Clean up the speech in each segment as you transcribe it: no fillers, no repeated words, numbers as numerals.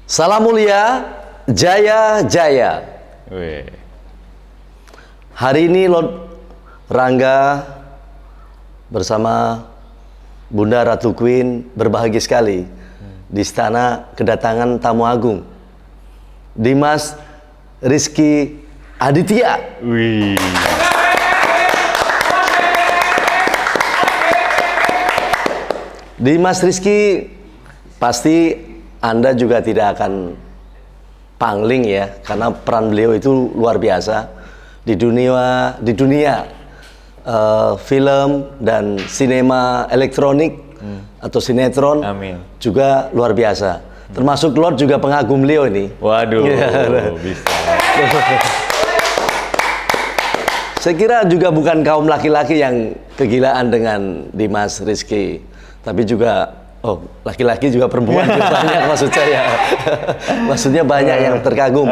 Salam mulia, jaya jaya. Wih. Hari ini Lord Rangga bersama Bunda Ratu Queen berbahagia sekali di istana kedatangan tamu agung, Dimas Rizky Aditya. Wih. Dimas Rizky, pasti Anda juga tidak akan pangling ya, karena peran beliau itu luar biasa di dunia film dan sinema elektronik atau sinetron. Amin. Juga luar biasa. Termasuk Lord juga pengagum beliau ini. Waduh, bisa. Saya kira juga bukan kaum laki-laki yang kegilaan dengan Dimas Rizky, tapi juga laki-laki juga perempuan juga banyak maksud saya. Maksudnya banyak yang terkagum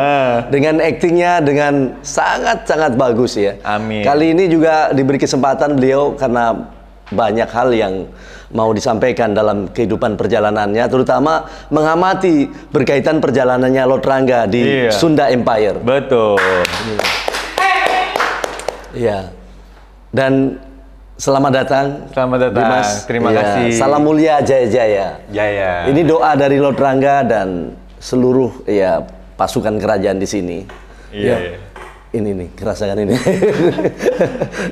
dengan aktingnya, dengan sangat-sangat bagus ya. Amin. Kali ini juga diberi kesempatan beliau karena banyak hal yang mau disampaikan dalam kehidupan perjalanannya, terutama mengamati berkaitan perjalanannya Lord Rangga di Sunda Empire. Betul. Iya. Dan selamat datang. Selamat datang. Dimas. Terima Ya, kasih. salam mulia, jaya jaya. Jaya. Ini doa dari Lord Rangga dan seluruh pasukan kerajaan di sini. Iya. Ya. Ini nih, kerasakan ini.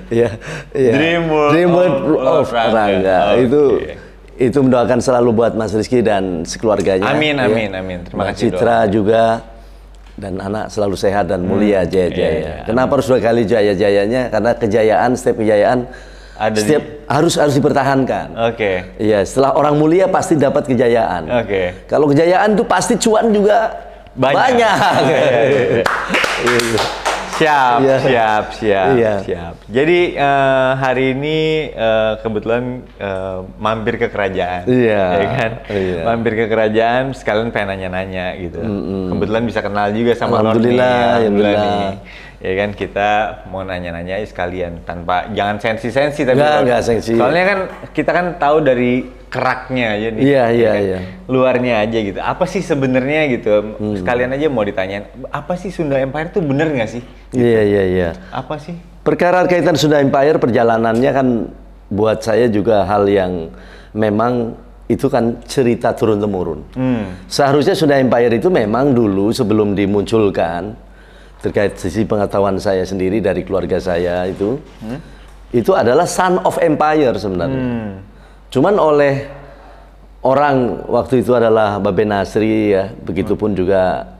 Iya. Dream World of Rangga. Okay. Itu mendoakan selalu buat Mas Rizky dan sekeluarganya. Amin, ya. amin, amin. Terima kasih. Citra juga. Dan anak selalu sehat dan mulia, jaya jaya. Kenapa harus 2 kali jaya jayanya? Karena kejayaan, setiap kejayaan harus dipertahankan. Oke. Iya, setelah orang mulia pasti dapat kejayaan. Oke. Kalau kejayaan tuh pasti cuan juga banyak. Siap, Iya. siap. Jadi hari ini kebetulan mampir ke kerajaan, ya kan? Iya. Mampir ke kerajaan sekalian pengen nanya-nanya gitu. Kebetulan bisa kenal juga sama Lord nih. Alhamdulillah. Nih. Ya kan, kita mau nanya-nanya sekalian tanpa jangan sensi-sensi tapi Enggak sensi. soalnya kan kita kan tahu dari keraknya aja nih. Iya. Luarnya aja gitu. Apa sih sebenarnya gitu? Sekalian aja mau ditanyain, apa sih Sunda Empire itu bener nggak sih? Gitu. Iya. Apa sih? Perkara kaitan Sunda Empire, perjalanannya kan buat saya juga hal yang memang itu kan cerita turun-temurun. Seharusnya Sunda Empire itu memang dulu sebelum dimunculkan, terkait sisi pengetahuan saya sendiri dari keluarga saya itu adalah Son of Empire sebenarnya. Cuman oleh orang waktu itu adalah Babe Nasri ya, begitupun juga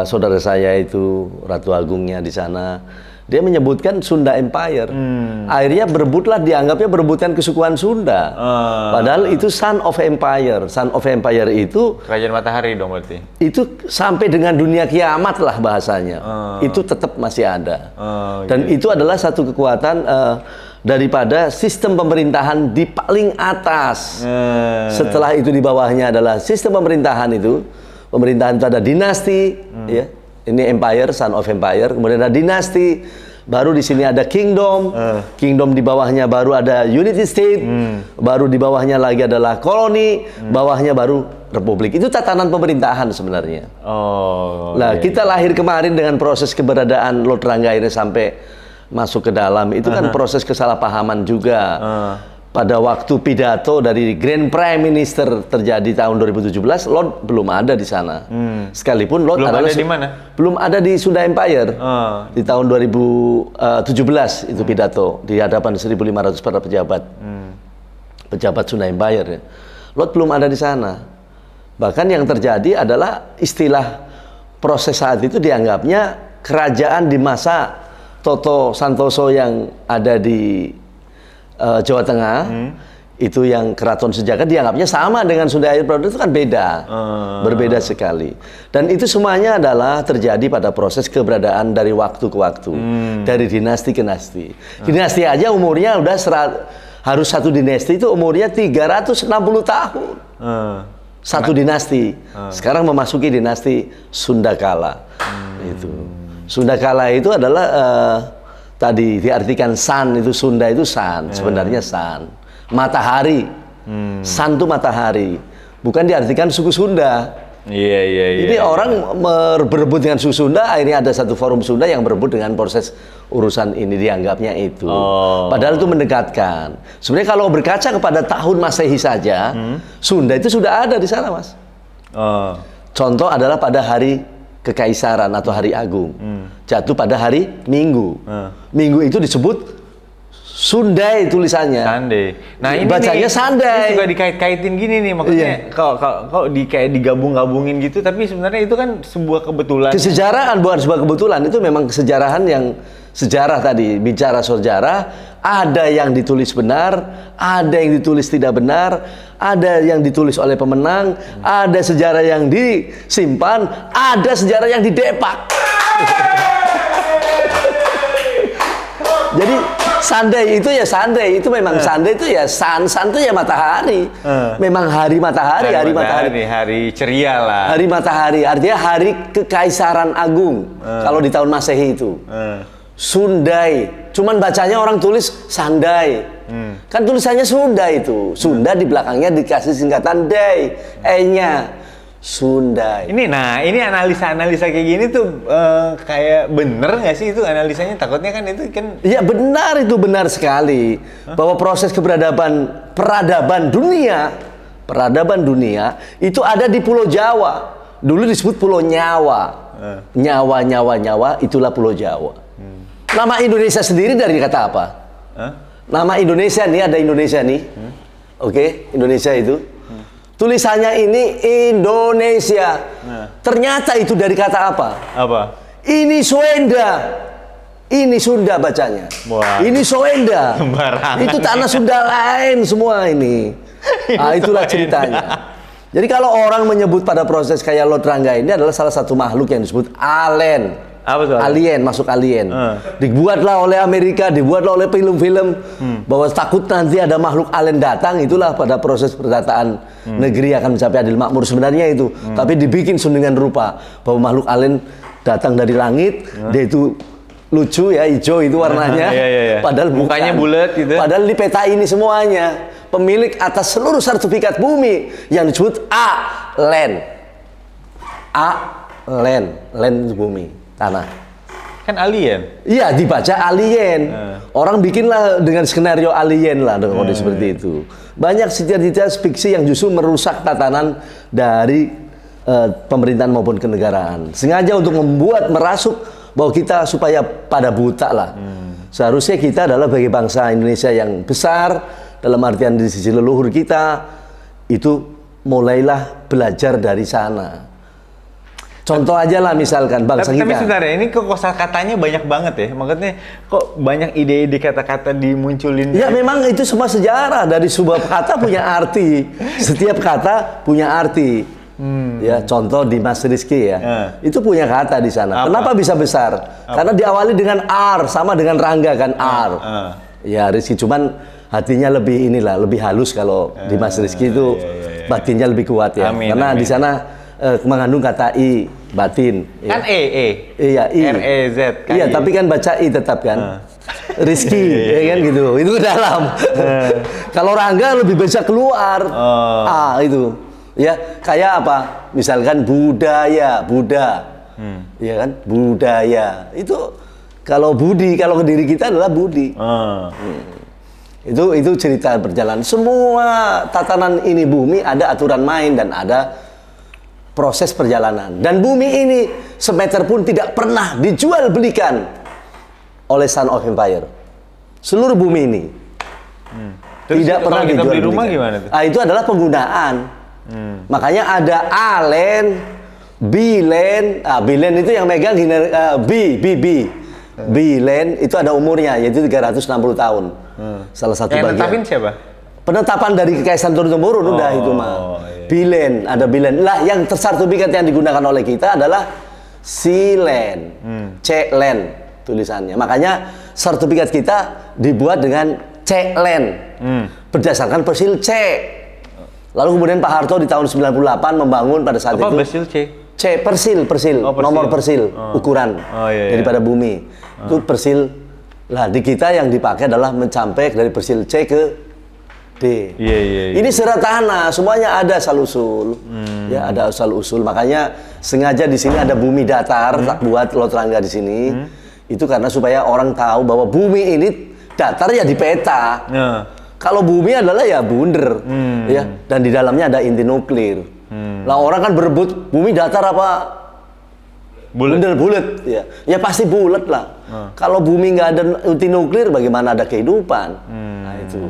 saudara saya itu Ratu Agungnya di sana, dia menyebutkan Sunda Empire. Akhirnya dianggapnya berebutkan kesukuan Sunda. Padahal itu Son of Empire. Son of Empire itu Kerajaan Matahari dong berarti. itu sampai dengan dunia kiamat lah bahasanya. Itu tetap masih ada. Dan itu adalah satu kekuatan daripada sistem pemerintahan di paling atas. Setelah itu di bawahnya adalah sistem pemerintahan itu. Pemerintahan itu ada dinasti, ya. Ini empire, Son of Empire. Kemudian ada dinasti. Baru di sini ada kingdom. Kingdom di bawahnya baru ada unity state. Baru di bawahnya lagi adalah koloni. Bawahnya baru republik. Itu tatanan pemerintahan sebenarnya. Kita lahir kemarin dengan proses keberadaan Lord Rangga ini sampai masuk ke dalam. Itu kan proses kesalahpahaman juga. Pada waktu pidato dari Grand Prime Minister terjadi tahun 2017, Lord belum ada di sana. Sekalipun Lord belum ada di mana? Belum ada di Sunda Empire. Di tahun 2017 itu pidato di hadapan 1.500 para pejabat Sunda Empire. Lord belum ada di sana. Bahkan yang terjadi adalah istilah proses saat itu dianggapnya kerajaan di masa Toto Santoso yang ada di Jawa Tengah, itu yang keraton Sejagat dianggapnya sama dengan Sunda Empire, itu kan beda, berbeda sekali. Dan itu semuanya adalah terjadi pada proses keberadaan dari waktu ke waktu, dari dinasti ke dinasti. Dinasti aja umurnya udah harus satu dinasti itu umurnya 360 tahun. Satu dinasti. Sekarang memasuki dinasti Sunda Kala. Itu. Sunda Kala itu adalah tadi diartikan sun, itu Sunda itu sun, sebenarnya sun, matahari. Sun itu matahari, bukan diartikan suku Sunda. Ini orang berebut dengan suku Sunda, akhirnya ada satu forum Sunda yang berebut dengan proses urusan ini, dianggapnya itu. Padahal itu mendekatkan. Sebenarnya kalau berkaca kepada tahun Masehi saja, Sunda itu sudah ada di sana, Mas. Contoh adalah pada hari Kekaisaran atau Hari Agung, jatuh pada hari Minggu. Minggu itu disebut Sundai tulisannya. Sandai. Nah ini bacanya Sandai. Ini juga dikait-kaitin gini nih, maksudnya kalau kayak digabung-gabungin gitu, tapi sebenarnya itu kan sebuah kebetulan. Kesejarahan bukan sebuah kebetulan, itu memang kesejarahan yang sejarah tadi, bicara sejarah, ada yang ditulis benar, ada yang ditulis tidak benar, ada yang ditulis oleh pemenang, ada sejarah yang disimpan, ada sejarah yang didepak. Jadi Sandai itu ya Sandai, itu memang Sandai itu ya san itu ya matahari. Memang hari matahari, hari ceria lah. Hari matahari, artinya hari Kekaisaran Agung. Kalau di tahun Masehi itu. Sundai, cuman bacanya orang tulis Sandai. Kan tulisannya Sunda itu. Sunda di belakangnya dikasih singkatan Dai, E-nya. Sundai. Ini analisa kayak gini tuh kayak bener nggak sih itu analisanya? Takutnya kan itu kan. Ya benar, itu benar sekali. Bahwa proses peradaban dunia itu ada di Pulau Jawa. Dulu disebut Pulau Nyawa. Nyawa, itulah Pulau Jawa. Nama Indonesia sendiri dari kata apa? Nama Indonesia nih, ada Indonesia nih. Oke, Indonesia itu. Tulisannya ini Indonesia. Ternyata itu dari kata apa? Apa? Ini Sunda. Ini Sunda bacanya. Wah. Ini Sunda. Itu tanah Sunda lain semua ini. Nah, itulah ceritanya. Jadi kalau orang menyebut pada proses kayak Lord Rangga ini adalah salah satu makhluk yang disebut alien. Apa itu? Alien, masuk alien. Dibuatlah oleh Amerika, dibuatlah oleh film-film bahwa takut nanti ada makhluk alien datang, itulah pada proses perdataan negeri akan mencapai adil makmur sebenarnya itu. Tapi dibikin sedemikian rupa bahwa makhluk alien datang dari langit, dia itu lucu ya, hijau itu warnanya. Padahal mukanya bulat gitu. Padahal di peta ini semuanya pemilik atas seluruh sertifikat bumi yang disebut A-Land. A-Land, land bumi. Tanah. Kan alien. Iya, dibaca alien. Orang bikinlah dengan skenario alien lah dengan kode seperti itu. Banyak cerita-cerita fiksi yang justru merusak tatanan dari pemerintahan maupun kenegaraan. Sengaja untuk membuat merasuk bahwa kita supaya pada buta lah. Seharusnya kita adalah bagi bangsa Indonesia yang besar dalam artian di sisi leluhur kita itu mulailah belajar dari sana. Contoh aja lah misalkan bangsa kita. Tapi sebentar ya, ini kosakatanya banyak banget ya. Maksudnya kok banyak ide-ide kata-kata dimunculin. Ya memang itu semua sejarah, dari sebuah kata punya arti. Setiap kata punya arti. Ya contoh di Mas Rizky ya. Itu punya kata di sana. Kenapa bisa besar? Karena diawali dengan R, sama dengan Rangga kan R. Ya Rizky, cuman hatinya lebih lebih halus kalau di Mas Rizky itu batinnya lebih kuat ya. Karena di sana mengandung kata I, batin. Kan E. Iya, I. R-E-Z. Iya, tapi kan baca I tetap kan. Rizky, ya kan gitu. Itu ke dalam. Kalau Rangga lebih bisa keluar. Itu. Ya, kayak apa? Misalkan budaya, Buddha. Ya kan? Budaya. Itu kalau budi, kalau ke diri kita adalah budi. Itu cerita berjalan. Semua tatanan ini bumi ada aturan main dan ada proses perjalanan. Dan bumi ini semeter pun tidak pernah dijual belikan oleh Son of Empire. Seluruh bumi ini tidak pernah dijual belikan. Rumah gimana tuh? Itu adalah penggunaan. Makanya ada A-Land, B-Land. B-Land itu yang megang B-Land itu ada umurnya, yaitu 360 tahun. Salah satu bagian. Yang netapin siapa? Penetapan dari Kekaisaran turun-temurun udah itu mah. Bilen, ada bilen. Lah yang sertifikat yang digunakan oleh kita adalah C-Land, C-Land tulisannya. Makanya sertifikat kita dibuat dengan C-Land berdasarkan persil C. Lalu kemudian Pak Harto di tahun 98 membangun pada saat itu. Apa persil C? C, persil, nomor persil, ukuran daripada bumi. Itu persil. Lah di kita yang dipakai adalah mencapai dari persil C ke Iya. Ini serat tanah, semuanya ada asal-usul. Ya, ada asal-usul. Makanya sengaja di sini ada bumi datar, tak buat lot rangga di sini. Itu karena supaya orang tahu bahwa bumi ini datar ya di peta. Kalau bumi adalah ya bunder, ya. Dan di dalamnya ada inti nuklir. Lah orang kan berebut bumi datar apa bulat, ya. Ya pasti bulat lah. Kalau bumi nggak ada inti nuklir, bagaimana ada kehidupan? Nah itu.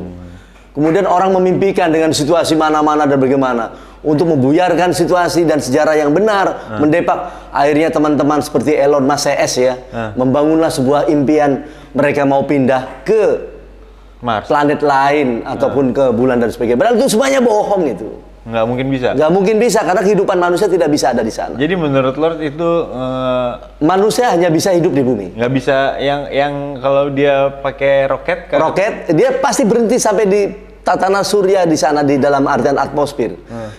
Kemudian orang memimpikan dengan situasi mana-mana dan bagaimana untuk membuyarkan situasi dan sejarah yang benar, mendepak. Akhirnya teman-teman seperti Elon Musk CS ya, membangunlah sebuah impian mereka mau pindah ke Mars, planet lain ataupun ke bulan dan sebagainya. Padahal itu semuanya bohong itu. Nggak mungkin bisa. Nggak mungkin bisa karena kehidupan manusia tidak bisa ada di sana. Jadi menurut Lord itu manusia hanya bisa hidup di bumi. Nggak bisa yang kalau dia pakai roket. Roket dia pasti berhenti sampai di tatanan surya di sana di dalam artian atmosfer.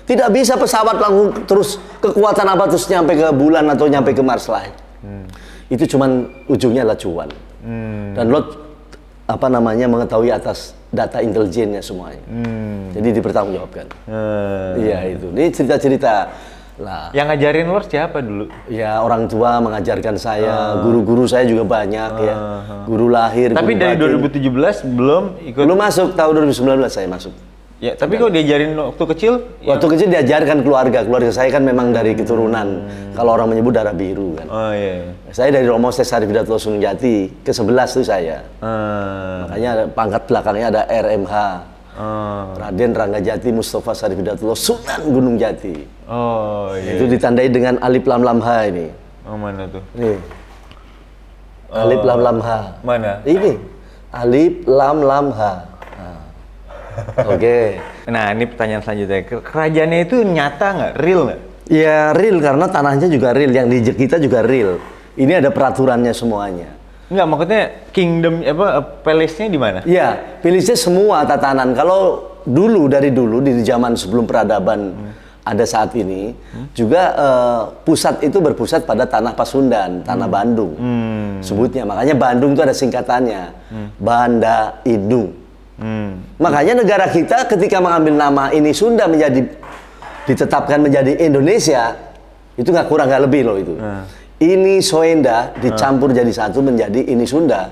Tidak bisa pesawat langsung terus kekuatan apa terus nyampe ke bulan atau nyampe ke Mars lain. Itu cuman ujungnya adalah cuan. Dan Lord mengetahui atas data intelijennya semuanya. Jadi dipertanggungjawabkan. Iya itu. Ini cerita-cerita lah. Yang ngajarin Lord siapa dulu? Ya orang tua mengajarkan saya, guru-guru saya juga banyak ya. Guru lahir. Tapi guru dari batin. 2017 belum ikut. Belum masuk, tahun 2019 saya masuk. Ya, tapi kok diajarin waktu kecil? Waktu kecil diajarkan keluarga saya kan memang dari keturunan. Kalau orang menyebut darah biru kan. Oh iya. Saya dari Romo Ses Sarif Hidayatullah Gunung Jati, ke-11 itu saya. Makanya pangkat belakangnya ada RMH. Raden Rangga Jati Mustafa Sarif Hidayatullah Sunan Gunung Jati. Oh iya. Itu ditandai dengan alif lam lam ha ini. Oh mana tuh? Nih. Alif lam lam ha. Mana? Ini. Alif lam lam ha. Oke. Nah ini pertanyaan selanjutnya. Kerajaannya itu nyata nggak? Real nggak? Ya real karena tanahnya juga real. Yang di kita juga real. Ini ada peraturannya semuanya. Enggak, maksudnya kingdom palace-nya di mana? Iya, palace-nya semua tatanan. Kalau dari dulu di zaman sebelum peradaban ada saat ini juga pusat itu berpusat pada tanah Pasundan, tanah Bandung. Sebutnya. Makanya Bandung itu ada singkatannya. Banda Indung. Makanya negara kita ketika mengambil nama ini Sunda ditetapkan menjadi Indonesia, itu nggak kurang nggak lebih loh itu. Ini Soenda dicampur jadi satu menjadi ini Sunda.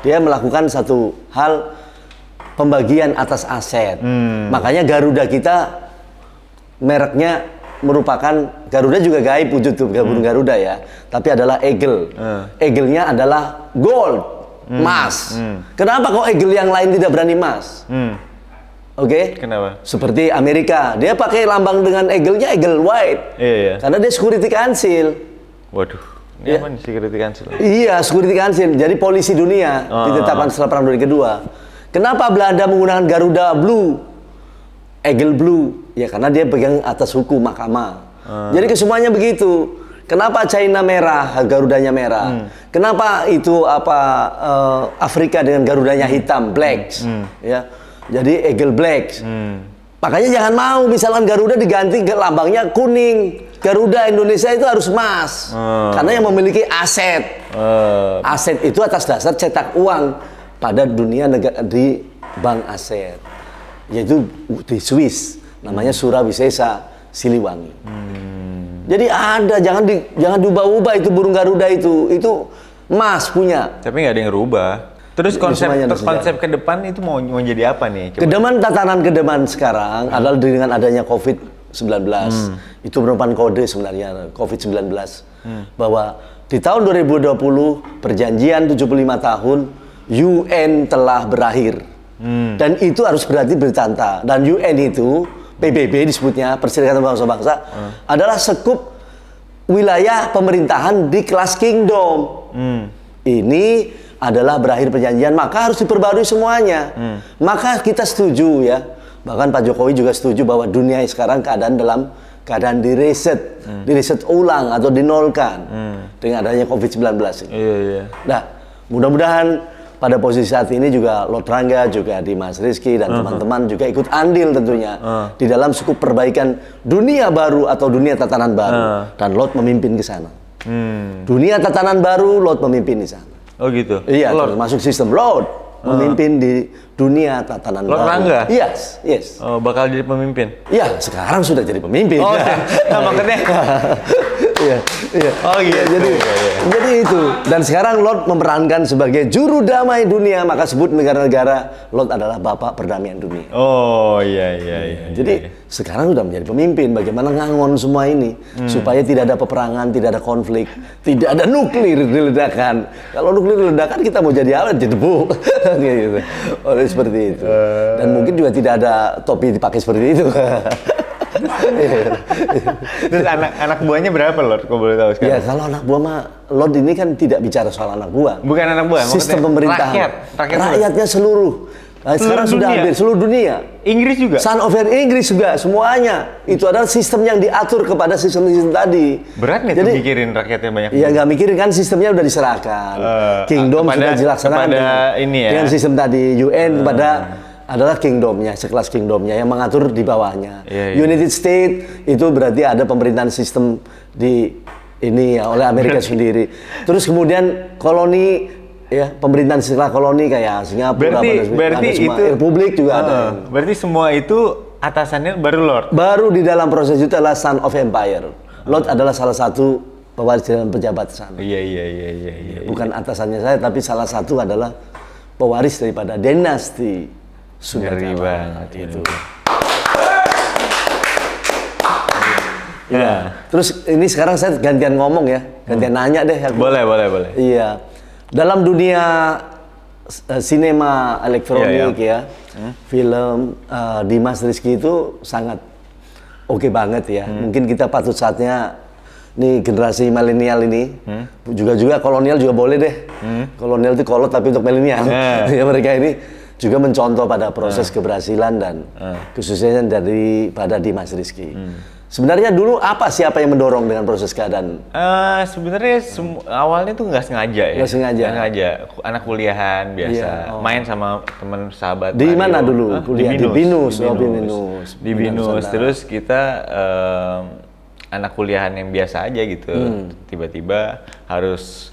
Dia melakukan satu hal pembagian atas aset. Makanya Garuda kita mereknya merupakan Garuda juga gaib wujud tuh burung Garuda ya, tapi adalah eagle. Eagle-nya adalah gold. Emas. Kenapa kok eagle yang lain tidak berani emas? Oke? Kenapa? Seperti Amerika, dia pakai lambang dengan eagle-nya eagle white. Iya. Karena dia security council. Waduh, ini apa nih security council? Iya, security council. Jadi polisi dunia ditetapkan setelah Perang Dunia Kedua. Kenapa Belanda menggunakan Garuda Blue? Eagle Blue. Ya karena dia pegang atas hukum mahkamah. Jadi kesemuanya begitu. Kenapa China merah, Garudanya merah? Kenapa itu Afrika dengan Garudanya hitam, blacks? Ya, jadi Eagle Blacks. Makanya jangan mau misalkan Garuda diganti ke lambangnya kuning. Garuda Indonesia itu harus emas, karena yang memiliki aset. Aset itu atas dasar cetak uang pada dunia di bank aset, yaitu di Swiss, namanya Surawisesa Siliwangi. Jadi jangan diubah-ubah itu burung Garuda itu emas punya. Tapi nggak ada yang ngerubah. Terus konsep ke depan itu mau jadi apa nih? Tatanan ke depan sekarang adalah dengan adanya COVID-19. Itu merupakan kode sebenarnya COVID-19 bahwa di tahun 2020 perjanjian 75 tahun UN telah berakhir. Dan itu harus berarti bertanta. Dan UN itu PBB disebutnya, Perserikatan Bangsa-Bangsa, adalah sekup wilayah pemerintahan di kelas kingdom. Ini adalah berakhir perjanjian, maka harus diperbarui semuanya. Maka kita setuju ya, bahkan Pak Jokowi juga setuju bahwa dunia sekarang dalam keadaan direset ulang atau dinolkan dengan adanya COVID-19 ini. Iya. Nah, mudah-mudahan pada posisi saat ini juga Lord Rangga, juga di Mas Rizky dan teman-teman juga ikut andil tentunya di dalam skup perbaikan dunia baru atau dunia tatanan baru, dan Lord memimpin ke sana. Dunia tatanan baru Lord memimpin di sana. Oh gitu. Iya, termasuk sistem Lord. memimpin di dunia tatanan Lord baru. Rangga? Yes, yes. Oh, bakal jadi pemimpin? Iya, sekarang sudah jadi pemimpin. Oh, nah, maksudnya? Iya, iya. Oh iya, jadi itu. Dan sekarang Lord memerankan sebagai juru damai dunia, maka sebut negara-negara Lord adalah bapak perdamaian dunia. Oh iya. Jadi sekarang sudah menjadi pemimpin. Bagaimana ngangon semua ini supaya tidak ada peperangan, tidak ada konflik, tidak ada nuklir diledakkan. Kalau nuklir diledakkan kita mau jadi apa? Jadi debu. Gitu. Oleh seperti itu. Dan mungkin juga tidak ada topi dipakai seperti itu. Terus anak buahnya berapa Lord? Kau boleh tahu sekarang? Ya kalau anak buah mah Lord ini kan tidak bicara soal anak buah. Bukan anak buah, sistem pemerintahan. Rakyatnya seluruh. Nah, sekarang sudah hampir seluruh dunia. Inggris juga. Son of Inggris juga semuanya. Itu adalah sistem yang diatur kepada sistem-sistem tadi. Berat nih tuh mikirin rakyatnya banyak. Iya nggak mikirin kan sistemnya udah diserahkan. Kingdom sudah dilaksanakan. Kepada ini ya. Dengan sistem tadi UN kepada adalah kingdomnya, sekelas kingdomnya yang mengatur di bawahnya. United States itu berarti ada pemerintahan sistem di ini ya oleh Amerika sendiri. Terus kemudian koloni ya pemerintahan setelah koloni kayak Singapura, berarti ada itu republik juga ada. Berarti semua itu atasannya baru Lord. Baru di dalam proses itu adalah Son of Empire. Lord adalah salah satu pewaris dalam pejabat sana. Iya. Bukan atasannya saya, tapi salah satu adalah pewaris daripada dinasti Sunda Jawa itu. Ya. Terus ini sekarang saya gantian ngomong ya, gantian nanya deh. Boleh. Iya. Dalam dunia sinema elektronik film Dimas Rizky itu sangat oke banget ya. Mungkin kita patut saatnya nih generasi milenial ini juga kolonial juga boleh deh. Kolonial itu kolot tapi untuk milenial. Ya mereka ini juga mencontoh pada proses keberhasilan dan kesuksesan daripada Dimas Rizky. Sebenarnya dulu siapa yang mendorong dengan proses keadaan? Sebenarnya awalnya tuh nggak sengaja ya. Nggak sengaja. Anak kuliahan biasa, main sama teman sahabat. Di mana dulu kuliah? Di Binus. Di Binus. Terus kita anak kuliahan yang biasa aja gitu. Tiba-tiba harus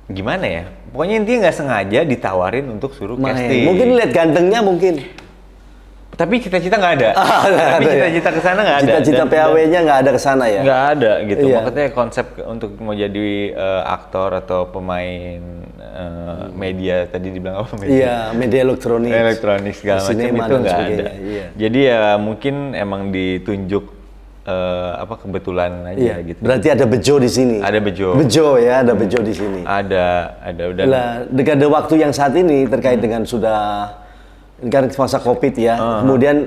gimana ya? Pokoknya intinya nggak sengaja ditawarin untuk suruh casting. Mungkin lihat gantengnya mungkin. Tapi cita-cita nggak ada. Tapi cita-cita ke sana nggak ada. Cita-cita PAW-nya nggak ada ke sana ya? Nggak ada gitu. Maksudnya konsep untuk mau jadi aktor atau pemain media, tadi dibilang apa media? Iya, media elektronik. Elektronik segala macam itu nggak ada. Iya. Jadi ya mungkin emang ditunjuk kebetulan aja gitu. Berarti ada bejo di sini. Ada bejo. Bejo ya, ada bejo di sini. Ada udah. Nah, dekade waktu yang saat ini terkait dengan sudah ini kan masa Covid ya. Kemudian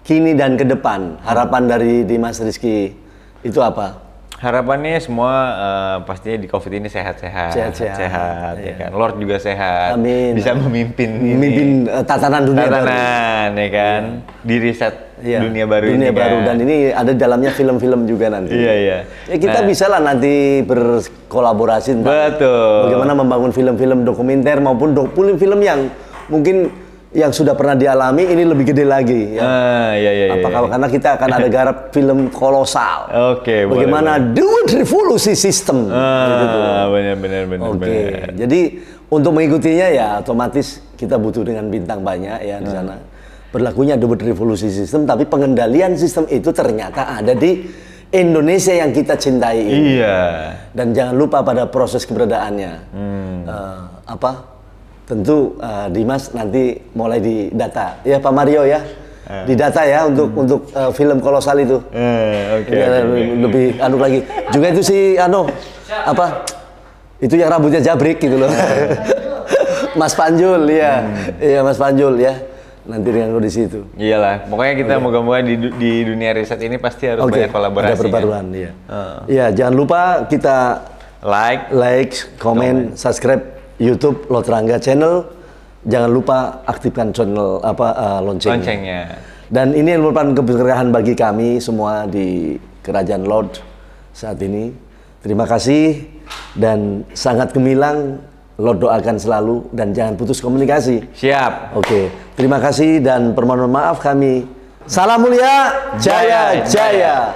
kini dan ke depan harapan dari Dimas Rizky itu apa? Harapannya semua pastinya di Covid ini sehat-sehat ya kan. Lord juga sehat. Amin. Bisa memimpin tatanan dunia baru. Ya kan. Di riset dunia baru dunia ini baru kan. Dan ini ada dalamnya film-film juga nanti. Iya. Ya kita bisa lah nanti berkolaborasi tentang bagaimana membangun film-film dokumenter maupun film yang mungkin yang sudah pernah dialami ini lebih gede lagi ya. Apakah karena kita akan ada garap film kolosal. Bagaimana duit revolusi sistem. Benar. Jadi untuk mengikutinya ya otomatis kita butuh dengan bintang banyak ya di sana. Berlakunya duit revolusi sistem, tapi pengendalian sistem itu ternyata ada di Indonesia yang kita cintai ini. Dan jangan lupa pada proses keberadaannya. Tentu Dimas nanti mulai didata ya Pak Mario ya, didata ya untuk film kolosal itu. Lebih lagi. Juga itu si itu yang rambutnya jabrik gitu loh. Mas Panjul ya, iya Mas Panjul ya. Nanti dengan di situ. Iyalah, pokoknya kita moga-moga di dunia riset ini pasti harus banyak kolaborasi. Ada perbaruan ya. Iya, jangan lupa kita like, komen, subscribe YouTube Lord Rangga Channel. Jangan lupa aktifkan channel loncengnya. Dan ini merupakan keberkahan bagi kami semua di Kerajaan Lord saat ini. Terima kasih dan sangat gemilang. Lord doakan selalu dan jangan putus komunikasi. Siap. Terima kasih dan permohonan maaf kami. Salam mulia, jaya.